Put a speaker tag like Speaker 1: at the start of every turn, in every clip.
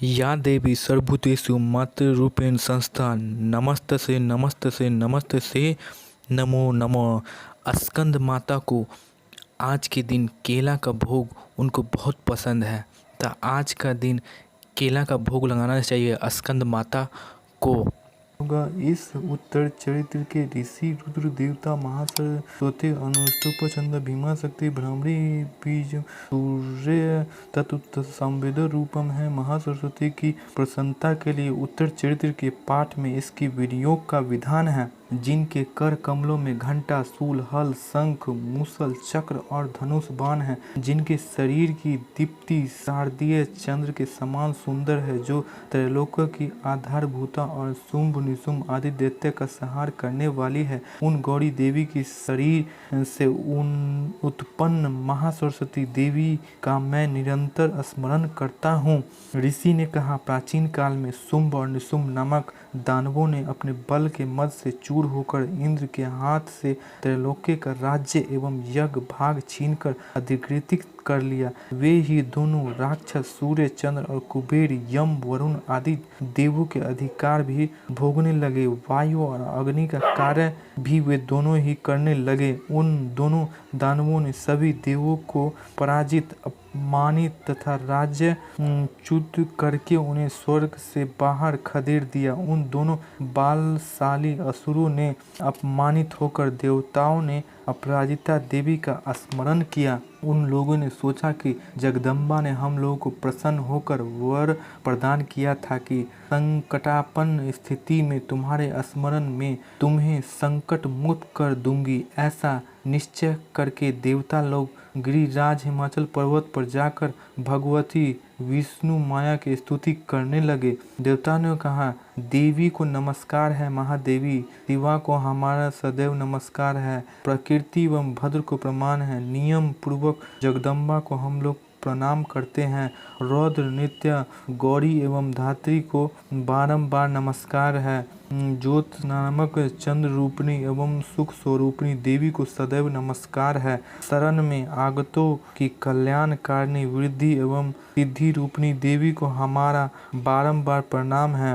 Speaker 1: या देवी सर्वभूतेषु मातृरूपेण संस्था नमस्तसे नमस्तसे नमस्तसे नमो नमः। स्कंद माता को आज के दिन केला का भोग उनको बहुत पसंद है, तो आज का दिन केला का भोग लगाना चाहिए स्कंद माता को।
Speaker 2: होगा। इस उत्तर चरित्र के ऋषि रुद्र देवता महासरस्वती अनुष्टुप चंद्र भीमा शक्ति ब्राह्मणी बीज सूर्य तत्व संवेद रूपम है। महासरस्वती की प्रसन्नता के लिए उत्तर चरित्र के पाठ में इसकी विनियोग का विधान है। जिनके कर कमलों में घंटा शूल हल शंख मूसल चक्र और धनुष बाण है। जिनके शरीर की दीप्ति शारदीय चंद्र के समान सुंदर है। जो त्रैलोक की आधारभूता और शुंभ निशुंभ आदि दैत्य का संहार करने वाली है। उन गौरी देवी की शरीर से उत्पन्न महासरस्वती देवी का मैं निरंतर स्मरण करता हूँ। ऋषि ने कहा, प्राचीन काल में शुंभ और निशुंभ नामक दानवों ने अपने बल के मद से चूर होकर इंद्र के हाथ से त्रैलोक्य का राज्य एवं यज्ञ भाग छीनकर अधिकृत कर लिया। वे ही दोनों राक्षस सूर्य चंद्र और कुबेर यम वरुण आदि देवों के अधिकार भी भोगने लगे। वायु और अग्नि का कार्य भी वे दोनों ही करने लगे। उन दोनों दानवों ने सभी देवों को पराजित अपमानित तथा राज्य च्युत करके उन्हें स्वर्ग से बाहर खदेड़ दिया। उन दोनों बलशाली असुरों ने अपमानित होकर देवताओं ने अपराजिता देवी का स्मरण किया। उन लोगों ने सोचा कि जगदम्बा ने हम लोगों को प्रसन्न होकर वर प्रदान किया था कि संकटापन्न स्थिति में तुम्हारे स्मरण में तुम्हें संकट मुक्त कर दूंगी। ऐसा निश्चय करके देवता लोग गिरिराज हिमाचल पर्वत पर जाकर भगवती विष्णु माया की स्तुति करने लगे। देवता ने कहा, देवी को नमस्कार है, महादेवी शिवा को हमारा सदैव नमस्कार है, प्रकृति एवं भद्र को प्रमाण है, नियम पूर्वक जगदम्बा को हम लोग प्रणाम करते हैं। रौद्र नित्य गौरी एवं धात्री को बारंबार नमस्कार है। ज्योत नामक चंद्र रूपिणी एवं सुख स्वरूपिणी देवी को सदैव नमस्कार है। शरण में आगतों की कल्याणकारिणी वृद्धि एवं सिद्धि रूपिणी देवी को हमारा बारंबार प्रणाम है।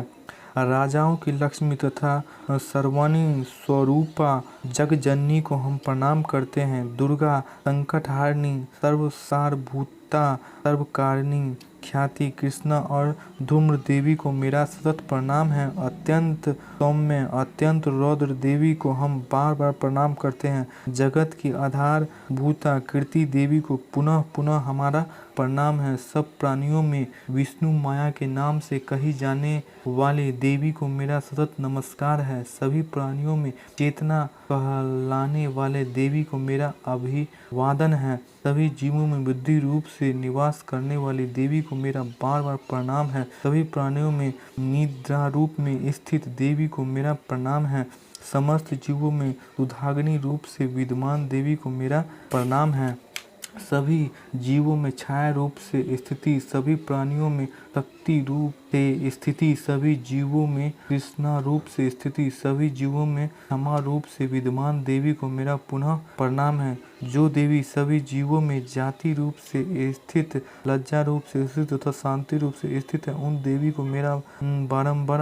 Speaker 2: राजाओं की लक्ष्मी तथा सर्वाणी स्वरूपा जगजननी को हम प्रणाम करते हैं। दुर्गा संकटहारिणी सर्वसारभूता सर्वकारिणी ख्याति कृष्णा और धूम्र देवी को मेरा सतत प्रणाम है। अत्यंत सौम्य अत्यंत रौद्र देवी को हम बार बार प्रणाम करते हैं। जगत की आधार भूता कीर्ति देवी को पुनः पुनः हमारा प्रणाम है। सब प्राणियों में विष्णु माया के नाम से कही जाने वाले देवी को मेरा सतत नमस्कार है। सभी प्राणियों में चेतना कहलाने वाले देवी को मेरा अभिवादन है। सभी जीवों में बुद्धि रूप से निवास करने वाली देवी को मेरा बार बार प्रणाम है। सभी प्राणियों में निद्रा रूप में स्थित देवी को मेरा प्रणाम है। समस्त जीवों में सुधाग्नि रूप से विद्यमान देवी को मेरा प्रणाम है। सभी जीवों में छाया रूप से स्थिति, सभी प्राणियों में शक्ति रूप से स्थिति, सभी जीवों में कृष्णा रूप से स्थिति, सभी जीवों में क्षमा रूप से विद्यमान देवी को मेरा पुनः प्रणाम है। जो देवी सभी जीवों में जाति रूप से स्थित, लज्जा रूप से स्थित तथा शांति रूप से स्थित है, उन देवी को मेरा बारंबार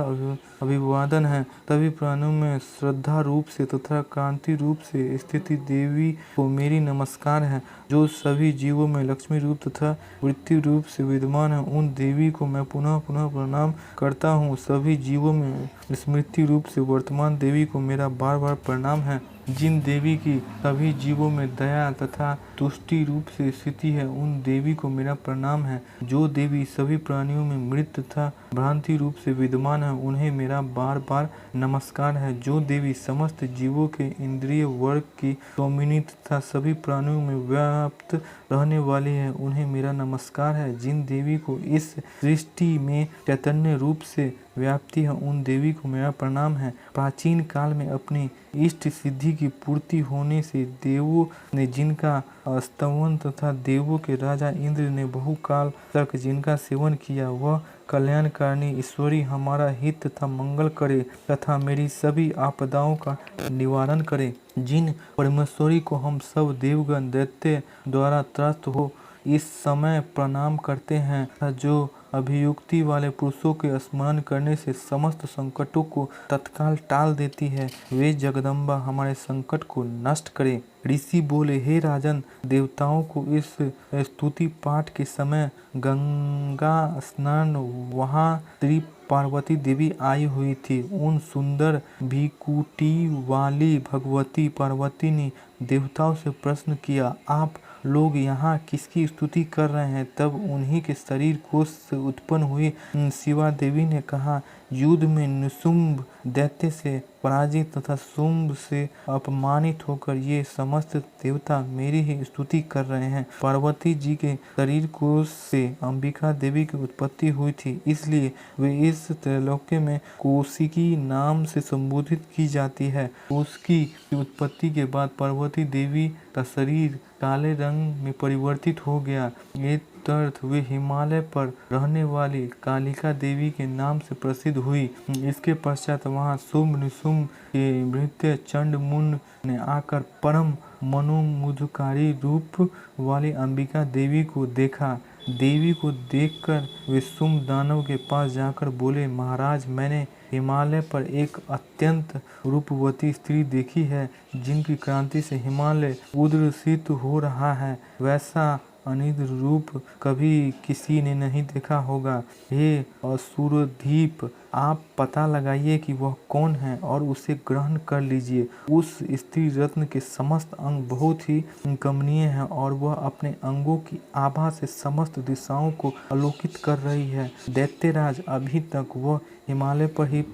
Speaker 2: अभिवादन है। सभी प्राणियों में श्रद्धा रूप से तथा कांति रूप से स्थिति देवी को मेरी नमस्कार है। जो सभी जीवों में लक्ष्मी रूप तथा वृत्ति रूप से विद्यमान है, उन देवी को मैं पुनः पुनः प्रणाम करता हूँ। सभी जीवों में स्मृति रूप से वर्तमान देवी को मेरा बार बार प्रणाम है। जिन देवी की सभी जीवों में दया तथा तुष्टि रूप से स्थिति है, उन देवी को मेरा प्रणाम है। जो देवी सभी प्राणियों में मृत तथा भ्रांति रूप से विद्यमान है, उन्हें मेरा बार बार नमस्कार है। जो देवी समस्त जीवों के इंद्रिय वर्ग की स्वामिनी तथा सभी प्राणियों में व्याप्त रहने वाली है, उन्हें मेरा नमस्कार है। जिन देवी को इस सृष्टि में चैतन्य रूप से व्याप्ति है, उन देवी को मेरा प्रणाम है। प्राचीन काल में अपनी इष्ट सिद्धि की पूर्ति होने से देवों ने जिनका स्तवन तथा देवों के राजा इंद्र ने बहुकाल तक जिनका सेवन किया, वह कल्याणकारिणी ईश्वरी हमारा हित तथा मंगल करे तथा मेरी सभी आपदाओं का निवारण करे। जिन परमेश्वरी को हम सब देवगण दैत्य द्वारा त्रस्त हो इस समय प्रणाम करते हैं, जो अभियुक्ति वाले पुरुषों के स्मरण करने से समस्त संकटों को तत्काल टाल देती है। वे जगदम्बा हमारे संकट को नष्ट करे। ऋषि बोले, हे राजन, देवताओं को इस स्तुति पाठ के समय गंगा स्नान वहाँ श्री पार्वती देवी आई हुई थी। उन सुंदर भीकुटी वाली भगवती पार्वती ने देवताओं से प्रश्न किया, आप लोग यहाँ किसकी स्तुति कर रहे हैं? तब उन्हीं के शरीर कोश से उत्पन्न हुई शिवा देवी ने कहा, युद्ध में निशुंभ दैत्य से पराजित तथा शुंभ से अपमानित होकर ये समस्त देवता मेरी ही स्तुति कर रहे हैं। पार्वती जी के शरीर कोश से अंबिका देवी की उत्पत्ति हुई थी, इसलिए वे इस त्रैलोक्य में कौशिकी नाम से संबोधित की जाती है। कौशिकी की उत्पत्ति के बाद पार्वती देवी का शरीर काले रंग में परिवर्तित हो गया। ये अर्थ वे हिमालय पर रहने वाली कालिका देवी के नाम से प्रसिद्ध हुई। इसके पश्चात वहां शुंभ निशुंभ के भृत्य चंड मुंड ने आकर परम मनोमुग्धकारी रूप वाली अंबिका देवी को देखा। देवी को देखकर वे शुंभ दानव के पास जाकर बोले, महाराज, मैंने हिमालय पर एक अत्यंत रूपवती स्त्री देखी है, जिनकी क्रांति से हिमालय उद्रसित हो रहा है। वैसा अनिद रूप कभी किसी ने नहीं देखा होगा। हे असुरधीप, आप पता लगाइए कि वह कौन है और उसे ग्रहण कर लीजिए। उस स्त्री रत्न के समस्त अंग बहुत ही कमनीय हैं और वह अपने अंगों की आभा से समस्त दिशाओं को आलोकित कर रही है। दैत्यराज, अभी तक वह हिमालय पर ही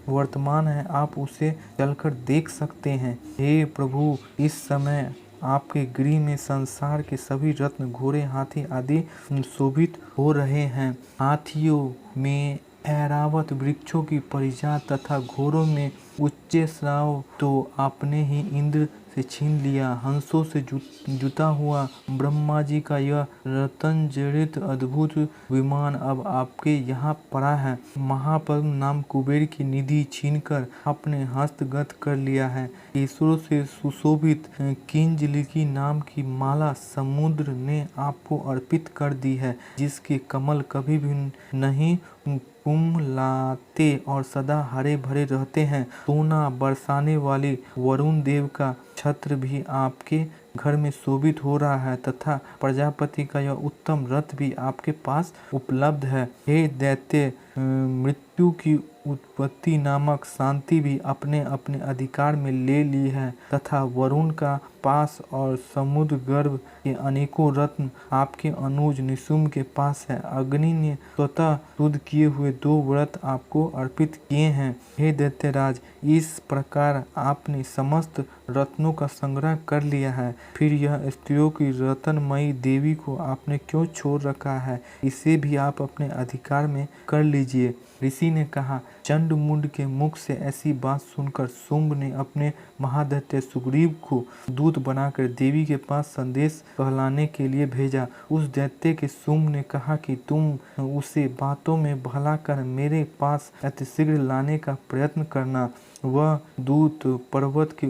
Speaker 2: वर्तमान है, आप उसे चलकर देख सकते हैं। हे प्रभु, इस समय आपके गृह में संसार के सभी रत्न, घोड़े, हाथी आदि शोभित हो रहे हैं। हाथियों में ऐरावत वृक्षों की परिजात तथा घोड़ों में उच्च श्राव तो आपने ही इंद्र से छीन लिया। हंसों से जुता हुआ ब्रह्मा जी का यह रतन जड़ित अद्भुत विमान अब आपके यहाँ पड़ा है। महापद्म नाम कुबेर की निधि छीनकर अपने हस्तगत कर लिया है। ईश्वरों से सुशोभित किंजलिकी नाम की माला समुद्र ने आपको अर्पित कर दी है, जिसके कमल कभी भी नहीं कुम्हलाते और सदा हरे भरे रहते हैं। सोना बरसाने वाली वरुण देव का छत्र भी आपके घर में शोभित हो रहा है तथा प्रजापति का यह उत्तम रथ भी आपके पास उपलब्ध है। हे दैत्य, मृत्यु की उत्पत्ति नामक शांति भी अपने अपने अधिकार में ले ली है तथा वरुण का पास और समुद्र गर्भ के अनेकों रत्न आपके अनुज निशुंभ के पास है। अग्नि ने स्वतः शुद्ध किए हुए 2 व्रत आपको अर्पित किए हैं। हे दैत्यराज, इस प्रकार आपने समस्त रत्नों का संग्रह कर लिया है, फिर यह स्त्रियों की रत्नमयी देवी को आपने क्यों छोड़ रखा है? इसे भी आप अपने अधिकार में कर लीजिए। ऋषि ने कहा, चंड मुंड के मुख से ऐसी बात सुनकर शुंभ ने अपने महादैत्य सुग्रीव को दूत बनाकर देवी के पास संदेश कहलाने के लिए भेजा। उस दैत्य के शुंभ ने कहा कि तुम उसे बातों में बहलाकर मेरे पास अतिशीघ्र लाने का प्रयत्न करना। वह दूत पर्वत के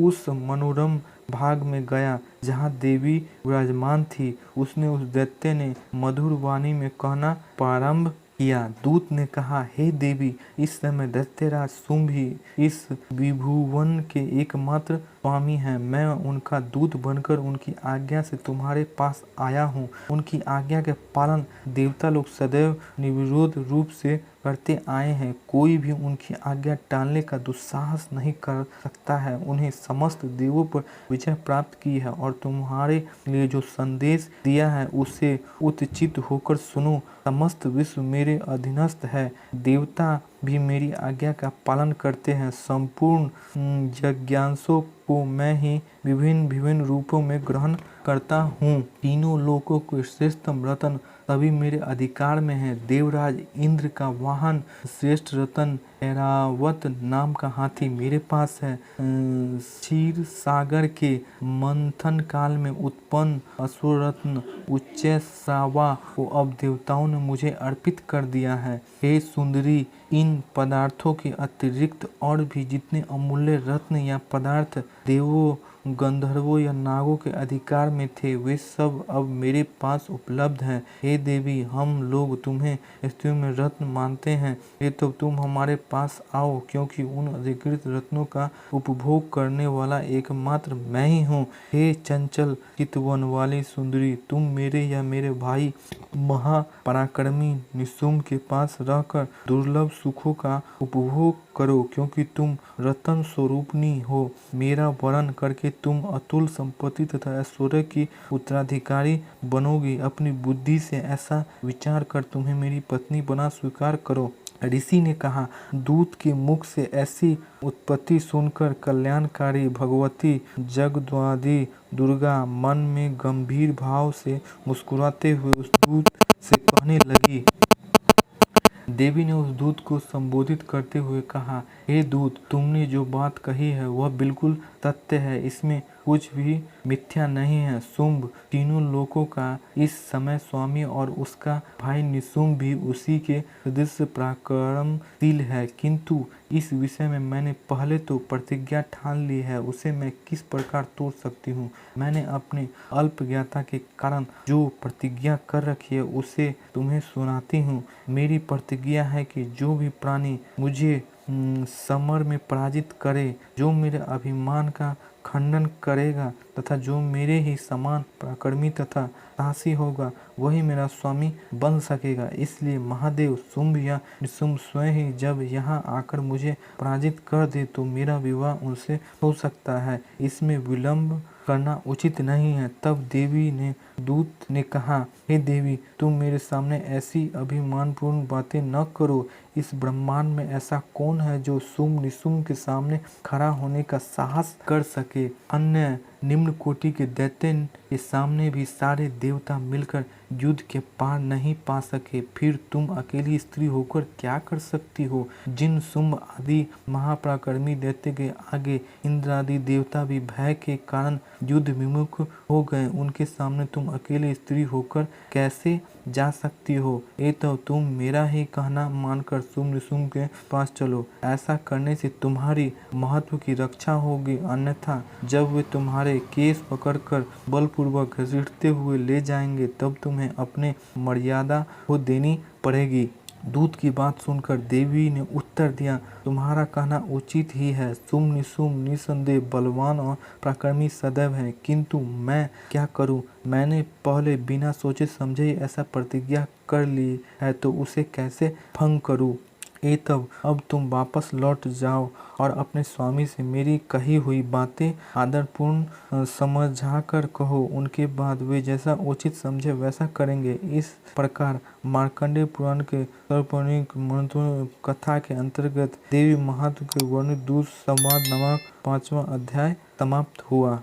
Speaker 2: उस मनोरम भाग में गया जहाँ देवी विराजमान थी। उसने उस दैत्य ने मधुर वाणी में कहना प्रारंभ किया। दूत ने कहा, हे देवी, इस समय दैत्यराज शुंभ ही इस विभुवन के एकमात्र स्वामी हैं। मैं उनका दूत बनकर उनकी आज्ञा से तुम्हारे पास आया हूँ। उनकी आज्ञा के पालन देवता लोग सदैव निर्विरोध रूप से करते आए हैं। कोई भी उनकी आज्ञा टालने का दुस्साहस नहीं कर सकता है। उन्हें समस्त देवों पर विजय प्राप्त की है और तुम्हारे लिए जो संदेश दिया है उसे उत्चित होकर सुनो। समस्त विश्व मेरे अधीनस्थ है। देवता भी मेरी आज्ञा का पालन करते हैं। संपूर्ण यज्ञांशों को मैं ही विभिन्न विभिन्न रूपों में ग्रहण करता हूँ। तीनों लोकों को श्रेष्ठतम रतन सभी मेरे अधिकार में है। देवराज इंद्र का वाहन श्रेष्ठ रतन ऐरावत नाम का हाथी मेरे पास है। क्षीर सागर के मंथन काल में उत्पन्न अश्वरत्न उच्चैःश्रावा को अब देवताओं ने मुझे अर्पित कर दिया है। हे सुंदरी, इन पदार्थों के अतिरिक्त और भी जितने अमूल्य रत्न या पदार्थ देवों गंधर्वों या नागों के अधिकार में थे वे सब अब मेरे पास उपलब्ध हैं। हे देवी, हम लोग तुम्हें स्त्रियों में रत्न मानते हैं, ये तो तुम हमारे पास आओ, क्योंकि उन अधिकृत रत्नों का उपभोग करने वाला एकमात्र मैं ही हूँ। हे चंचल चितवन वाली सुंदरी, तुम मेरे या मेरे भाई महापराक्रमी निशुम्भ के पास रहकर दुर्लभ सुखों का उपभोग करो, क्योंकि तुम रतन स्वरूपनी हो। मेरा वरण करके तुम अतुल संपत्ति तथा ऐश्वर्य की उत्तराधिकारी बनोगी। अपनी बुद्धि से ऐसा विचार कर तुम्हें मेरी पत्नी बना स्वीकार करो। ऋषि ने कहा, दूत के मुख से ऐसी उत्पत्ति सुनकर कल्याणकारी भगवती जगद्वादी दुर्गा मन में गंभीर भाव से मुस्कुराते हुए उस दूत से कहने लगी। देवी ने उस दूत को संबोधित करते हुए कहा, हे दूत, तुमने जो बात कही है वह बिल्कुल सत्य है, इसमें कुछ भी मिथ्या नहीं है। शुंभ तीनों लोकों का इस समय स्वामी और उसका भाई निशुम्भ भी उसी के सदृश पराक्रमशील है, किंतु इस विषय में मैंने पहले तो प्रतिज्ञा ठान ली है, उसे मैं किस प्रकार तोड़ सकती हूँ। मैंने अपने अल्पज्ञता के कारण जो प्रतिज्ञा कर रखी है उसे तुम्हें सुनाती हूँ। मेरी प्रतिज्ञा है कि जो भी प्राणी मुझे समर में पराजित करे, जो मेरे अभिमान का खंडन करेगा तथा जो मेरे ही समान पराक्रमी तथा साहसी होगा, वही मेरा स्वामी बन सकेगा। इसलिए महादेव शुंभ या निशुम्भ स्वयं ही जब यहाँ आकर मुझे पराजित कर दे तो मेरा विवाह उनसे हो सकता है, इसमें विलंब करना उचित नहीं है। तब देवी ने दूत ने कहा, हे देवी, तुम मेरे सामने ऐसी अभिमानपूर्ण बातें न करो। इस ब्रह्मांड में ऐसा कौन है जो शुंभ निशुम्भ के सामने खड़ा होने का साहस कर सके। अन्य निम्न कोटि के दैत्य के सामने भी सारे देवता मिलकर युद्ध के पार नहीं पा सके, फिर तुम अकेली स्त्री होकर क्या कर सकती हो। जिन शुंभ आदि महापराक्रमी दैत्य के आगे इंद्र आदि देवता भी भय के कारण युद्ध विमुख हो गए, उनके सामने तुम अकेले स्त्री होकर कैसे जा सकती हो। ये तो तुम मेरा ही कहना मानकर शुंभ निशुम्भ के पास चलो, ऐसा करने से तुम्हारी महत्व की रक्षा होगी, अन्यथा जब वे तुम्हारे केस पकड़कर बलपूर्वक घसीटते हुए ले जाएंगे तब तुम्हें अपने मर्यादा को देनी पड़ेगी। दूत की बात सुनकर देवी ने उत्तर दिया, तुम्हारा कहना उचित ही है। शुंभ निशुम्भ निसंदेह बलवान और पराक्रमी सदैव है, किंतु मैं क्या करूं। मैंने पहले बिना सोचे समझे ही ऐसा प्रतिज्ञा कर ली है, तो उसे कैसे भंग करूं। ए तब अब तुम वापस लौट जाओ और अपने स्वामी से मेरी कही हुई बातें आदरपूर्ण समझाकर कहो, उनके बाद वे जैसा उचित समझे वैसा करेंगे। इस प्रकार मार्कंडेय पुराण के सर्वपौराणिक महत्व कथा के अंतर्गत देवी महत्व के वर्णित दूत संवाद नामक 5वां अध्याय समाप्त हुआ।